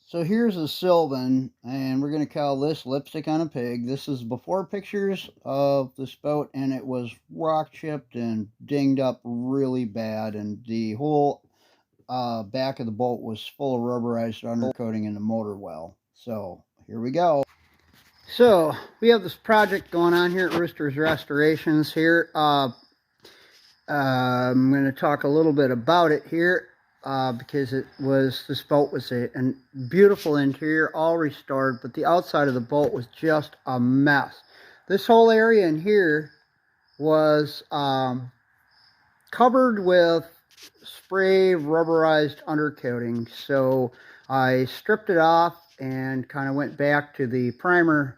So here's a sylvan, and we're going to call this Lipstick on a Pig. This is before pictures of this boat, and it was rock chipped and dinged up really bad, and the whole back of the boat was full of rubberized undercoating in the motor well. So here we go. So we have this project going on here at Rooster's Restorations here. I'm going to talk a little bit about it here. Because this boat was a beautiful interior, all restored, but the outside of the boat was just a mess. This whole area in here was covered with spray rubberized undercoating. So I stripped it off and kind of went back to the primer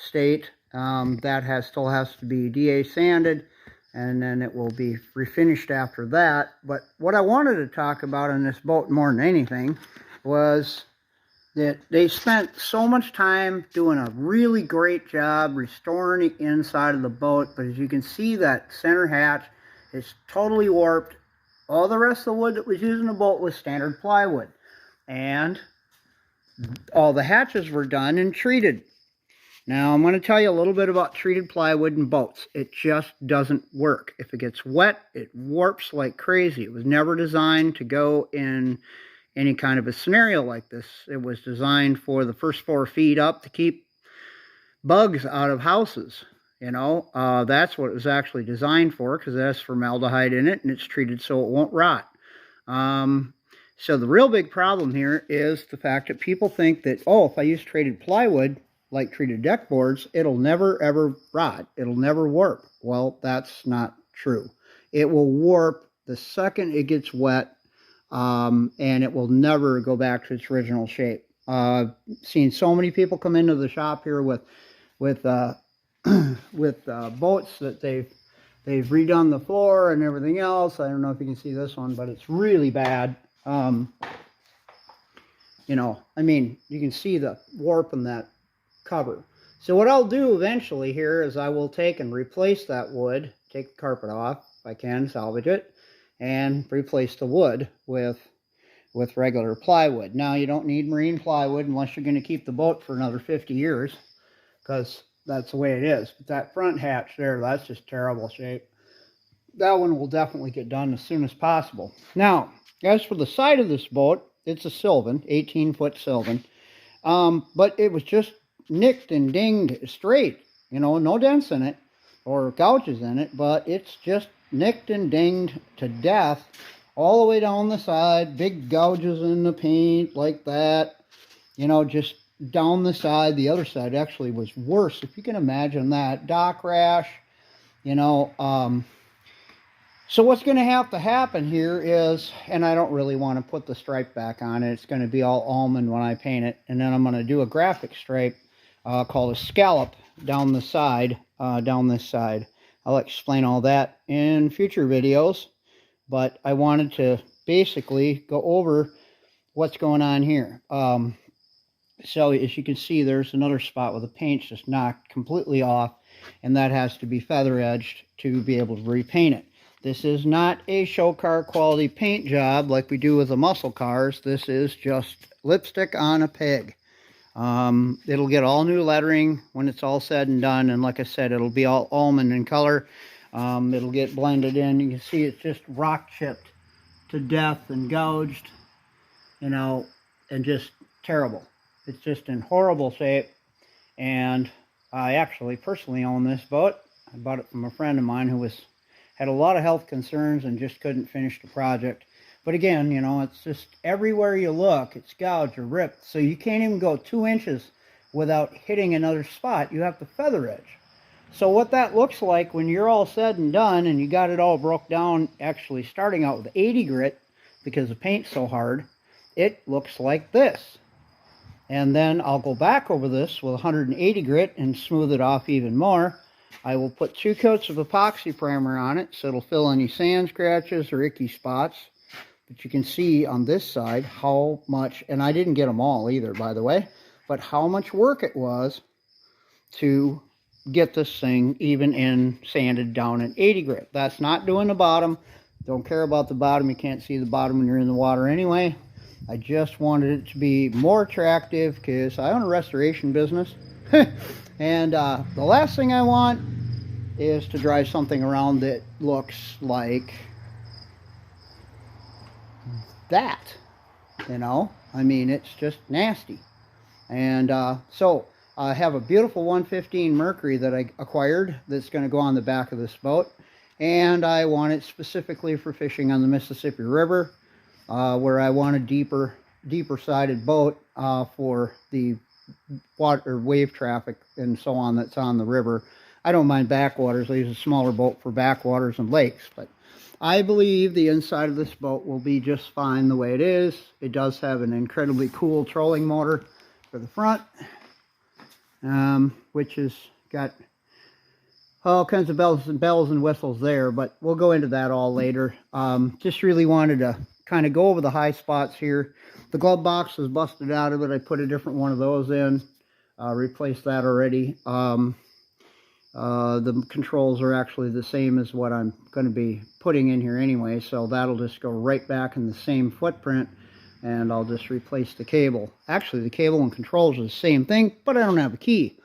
state. That still has to be DA sanded, and then it will be refinished after that. But what I wanted to talk about on this boat more than anything was that they spent so much time doing a really great job restoring the inside of the boat. But as you can see, that center hatch is totally warped. All the rest of the wood that was used in the boat was standard plywood. And all the hatches were done and treated. Now, I'm going to tell you a little bit about treated plywood in boats. It just doesn't work. If it gets wet, it warps like crazy. It was never designed to go in any kind of a scenario like this. It was designed for the first 4 feet up to keep bugs out of houses. You know, that's what it was actually designed for, because it has formaldehyde in it, and it's treated so it won't rot. So the real big problem here is the fact that people think that, oh, if I use treated plywood, like treated deck boards, it'll never ever rot. It'll never warp. Well, that's not true. It will warp the second it gets wet, and it will never go back to its original shape. Seen so many people come into the shop here with boats that they've redone the floor and everything else. I don't know if you can see this one, but it's really bad. You know, I mean, you can see the warp in that cover. So what I'll do eventually here is I will take and replace that wood, take the carpet off if I can, salvage it, and replace the wood with regular plywood. Now, you don't need marine plywood unless you're going to keep the boat for another 50 years, because that's the way it is. But that front hatch there, that's just terrible shape. That one will definitely get done as soon as possible. Now, as for the side of this boat, it's a sylvan, 18-foot sylvan, but it was just nicked and dinged straight, you know, no dents in it or gouges in it, but it's just nicked and dinged to death all the way down the side. Big gouges in the paint like that, you know, just down the side. The other side actually was worse, if you can imagine that. Dock rash, you know. So what's going to have to happen here is, and I don't really want to put the stripe back on it, it's going to be all almond when I paint it, and then I'm going to do a graphic stripe called a scallop down the side, down this side. I'll explain all that in future videos, but I wanted to basically go over what's going on here. So as you can see, there's another spot where the paint's just knocked completely off, and that has to be feather edged to be able to repaint it. This is not a show car quality paint job like we do with the muscle cars. This is just lipstick on a pig. It'll get all new lettering when it's all said and done, and like I said, it'll be all almond in color. It'll get blended in. You can see it's just rock chipped to death and gouged, you know, and just terrible. It's just in horrible shape. And I actually personally own this boat. I bought it from a friend of mine who had a lot of health concerns and just couldn't finish the project. But again, you know, it's just everywhere you look, it's gouged or ripped. So you can't even go 2 inches without hitting another spot. You have to feather edge. So what that looks like when you're all said and done and you got it all broke down, actually starting out with 80 grit because the paint's so hard, it looks like this. And then I'll go back over this with 180 grit and smooth it off even more. I will put 2 coats of epoxy primer on it so it'll fill any sand scratches or icky spots. But you can see on this side how much, and I didn't get them all either, by the way, but how much work it was to get this thing even in sanded down at 80 grit. That's not doing the bottom. Don't care about the bottom. You can't see the bottom when you're in the water anyway. I just wanted it to be more attractive because I own a restoration business. And the last thing I want is to drive something around that looks like that. I mean, it's just nasty. And so I have a beautiful 115 Mercury that I acquired that's going to go on the back of this boat. And I want it specifically for fishing on the Mississippi River, where I want a deeper sided boat for the water wave traffic and so on that's on the river. I don't mind backwaters. I use a smaller boat for backwaters and lakes, but I believe the inside of this boat will be just fine the way it is. It does have an incredibly cool trolling motor for the front, which has got all kinds of bells and whistles there, but we'll go into that all later. Just really wanted to kind of go over the high spots here. The glove box was busted out of it. I put a different one of those in, replaced that already. The controls are actually the same as what I'm going to be putting in here anyway, so that'll just go right back in the same footprint, and I'll just replace the cable. Actually, the cable and controls are the same thing, but I don't have a key.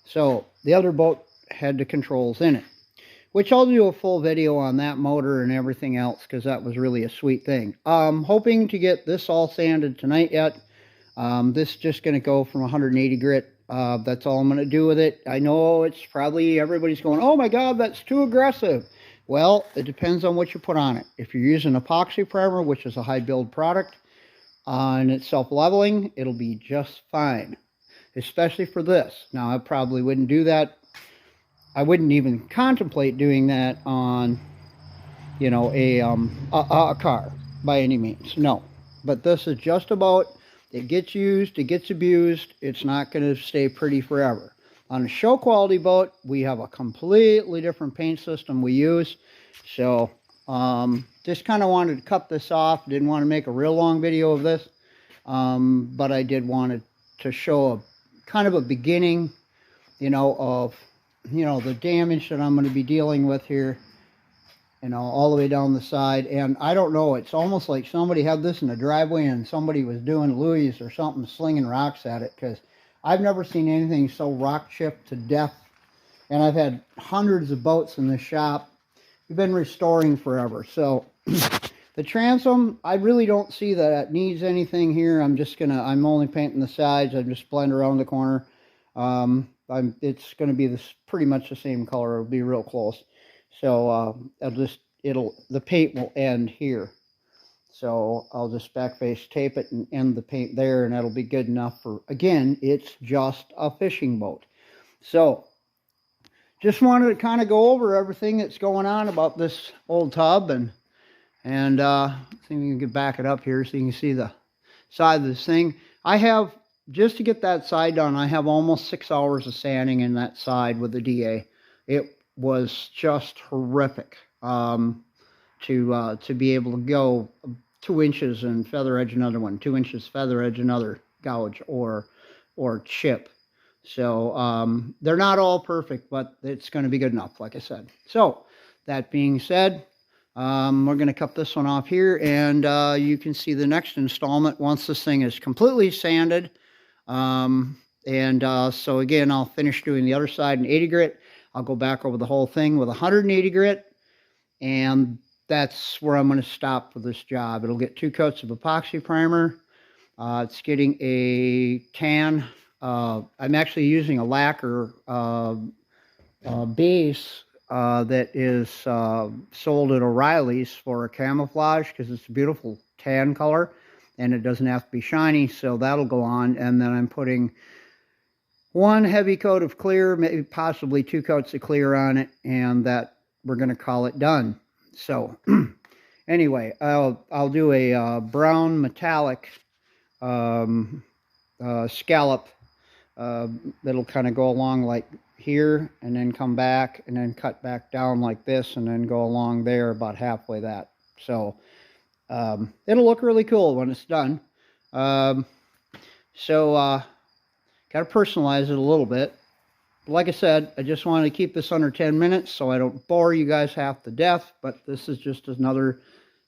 So the other boat had the controls in it, which I'll do a full video on that motor and everything else, because that was really a sweet thing. Hoping to get this all sanded tonight yet. This is just going to go from 180 grit. That's all I'm going to do with it. I know it's probably, everybody's going, oh my God, that's too aggressive. Well, it depends on what you put on it. If you're using epoxy primer, which is a high build product, and it's self-leveling, it'll be just fine, especially for this. Now, I probably wouldn't do that. I wouldn't even contemplate doing that on, a car by any means. No, but this is just about, it gets used, it gets abused. It's not going to stay pretty forever. On a show quality boat, we have a completely different paint system we use. So, just kind of wanted to cut this off. Didn't want to make a real long video of this. But I did want to show a kind of a beginning, of the damage that I'm going to be dealing with here, all the way down the side. And I don't know, it's almost like somebody had this in the driveway and somebody was doing Louis or something, slinging rocks at it, because I've never seen anything so rock chipped to death. And I've had hundreds of boats in this shop. We've been restoring forever. So the transom, I really don't see that it needs anything here. I'm only painting the sides. I just blend around the corner. It's going to be pretty much the same color. It'll be real close. So the paint will end here. So I'll just backface tape it and end the paint there, and that'll be good enough for, again, it's just a fishing boat. So just wanted to kind of go over everything that's going on about this old tub, and see if we can back it up here so you can see the side of this thing. I have, just to get that side done, I have almost 6 hours of sanding in that side with the DA. It was just horrific to be able to go 2 inches and feather edge another one, 2 inches feather edge another gouge or chip. So they're not all perfect, but it's going to be good enough, like I said. So that being said, we're going to cut this one off here, and you can see the next installment once this thing is completely sanded. So again, I'll finish doing the other side in 80 grit. I'll go back over the whole thing with 180 grit, and that's where I'm going to stop for this job. It'll get 2 coats of epoxy primer. It's getting a tan. I'm actually using a lacquer base that is sold at O'Reilly's for a camouflage, because it's a beautiful tan color and it doesn't have to be shiny, so that'll go on. And then I'm putting 1 heavy coat of clear, maybe possibly 2 coats of clear on it, and that we're going to call it done. So anyway, I'll do a brown metallic scallop that'll kind of go along like here, and then come back and then cut back down like this, and then go along there about halfway that. So it'll look really cool when it's done. Got to personalize it a little bit. Like I said, I just wanted to keep this under 10 minutes so I don't bore you guys half to death, but this is just another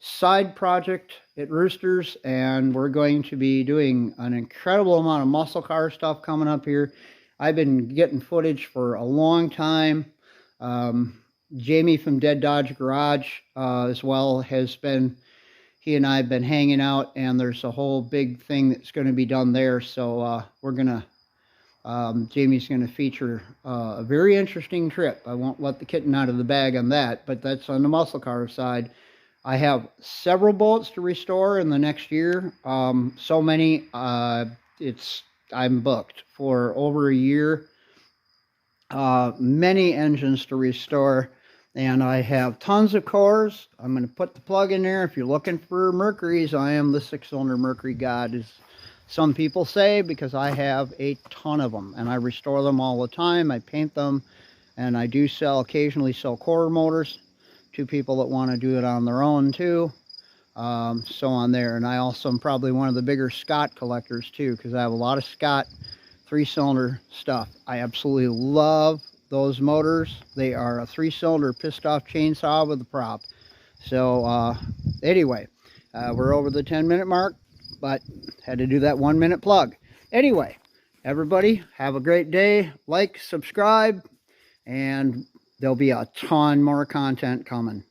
side project at Roosters, and we're going to be doing an incredible amount of muscle car stuff coming up here. I've been getting footage for a long time. Jamie from Dead Dodge Garage as well has been, he and I have been hanging out, and there's a whole big thing that's going to be done there. So we're going to, Jamie's going to feature a very interesting trip. I won't let the kitten out of the bag on that, but that's on the muscle car side. I have several boats to restore in the next year. So many, I'm booked for over a year. Many engines to restore, and I have tons of cores. I'm going to put the plug in there. If you're looking for Mercuries, I am the 6-cylinder Mercury god, as some people say, because I have a ton of them, and I restore them all the time. I paint them, and I do occasionally sell core motors to people that want to do it on their own too. So on there. And I also am probably one of the bigger Scott collectors too, because I have a lot of Scott 3-cylinder stuff. I absolutely love those motors. They are a 3-cylinder pissed off chainsaw with a prop. So anyway, we're over the 10-minute mark, but had to do that 1-minute plug. Anyway, everybody have a great day. Like, subscribe, and there'll be a ton more content coming.